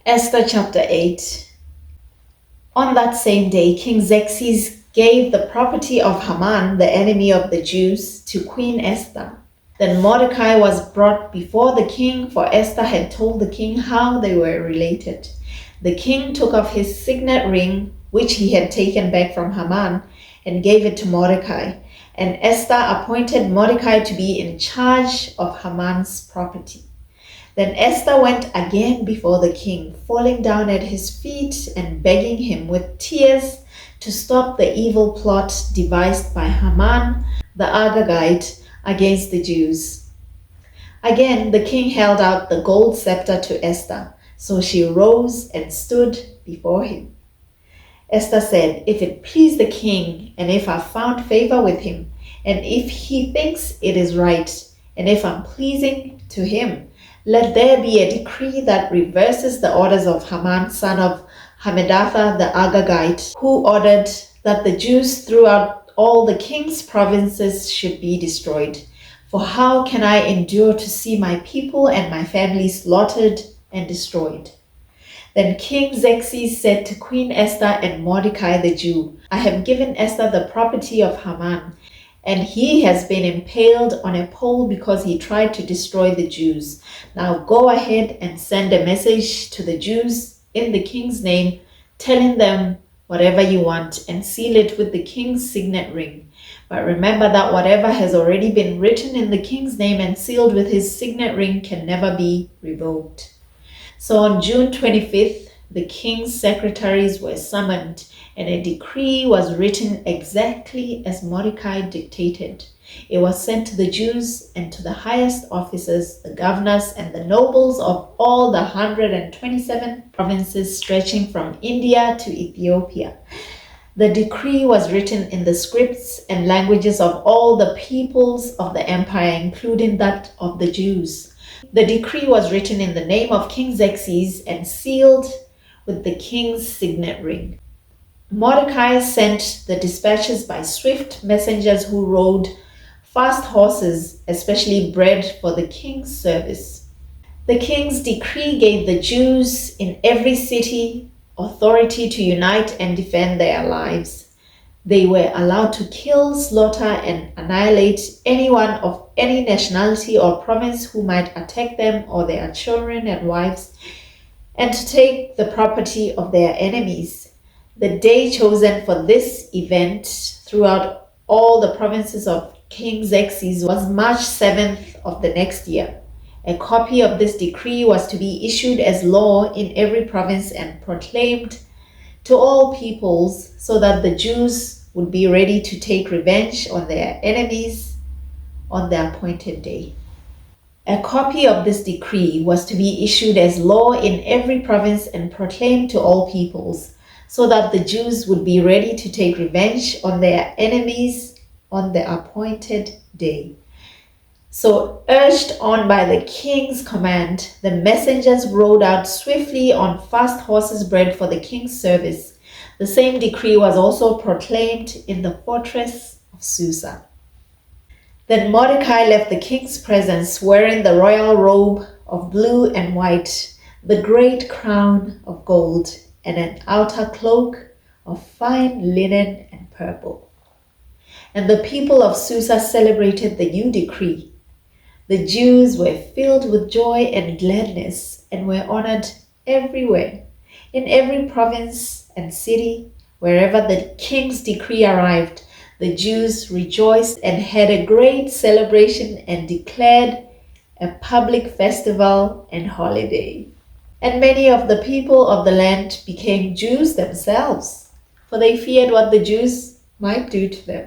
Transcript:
Esther chapter 8. On that same day, King Xerxes gave the property of Haman, the enemy of the Jews, to Queen Esther. Then Mordecai was brought before the king, for Esther had told the king how they were related. The king took off his signet ring, which he had taken back from Haman, and gave it to Mordecai. And Esther appointed Mordecai to be in charge of Haman's property. Then Esther went again before the king, falling down at his feet and begging him with tears to stop the evil plot devised by Haman the Agagite against the Jews. Again, the king held out the gold scepter to Esther, so she rose and stood before him. Esther said, "If it please the king, and if I found favor with him, and if he thinks it is right, and if I'm pleasing to him, let there be a decree that reverses the orders of Haman, son of Hammedatha the Agagite, who ordered that the Jews throughout all the king's provinces should be destroyed. For how can I endure to see my people and my family slaughtered and destroyed?" Then King Xerxes said to Queen Esther and Mordecai the Jew, "I have given Esther the property of Haman, and he has been impaled on a pole because he tried to destroy the Jews. Now go ahead and send a message to the Jews in the king's name, telling them whatever you want, and seal it with the king's signet ring. But remember that whatever has already been written in the king's name and sealed with his signet ring can never be revoked." So on June 25th, the king's secretaries were summoned, and a decree was written exactly as Mordecai dictated. It was sent to the Jews and to the highest officers, the governors, and the nobles of all the 127 provinces stretching from India to Ethiopia. The decree was written in the scripts and languages of all the peoples of the empire, including that of the Jews. The decree was written in the name of King Xerxes and sealed with the king's signet ring. Mordecai sent the dispatches by swift messengers who rode fast horses, especially bred for the king's service. The king's decree gave the Jews in every city authority to unite and defend their lives. They were allowed to kill, slaughter, and annihilate anyone of any nationality or province who might attack them or their children and wives, and to take the property of their enemies. The day chosen for this event throughout all the provinces of King Xerxes was March 7th of the next year. A copy of this decree was to be issued as law in every province and proclaimed to all peoples, so that the Jews would be ready to take revenge on their enemies on the appointed day. A copy of this decree was to be issued as law in every province and proclaimed to all peoples, so that the Jews would be ready to take revenge on their enemies on the appointed day. So, urged on by the king's command, the messengers rode out swiftly on fast horses bred for the king's service. The same decree was also proclaimed in the fortress of Susa. Then Mordecai left the king's presence wearing the royal robe of blue and white, the great crown of gold, and an outer cloak of fine linen and purple. And the people of Susa celebrated the new decree. The Jews were filled with joy and gladness and were honored everywhere. In every province and city, wherever the king's decree arrived, the Jews rejoiced and had a great celebration and declared a public festival and holiday. And many of the people of the land became Jews themselves, for they feared what the Jews might do to them.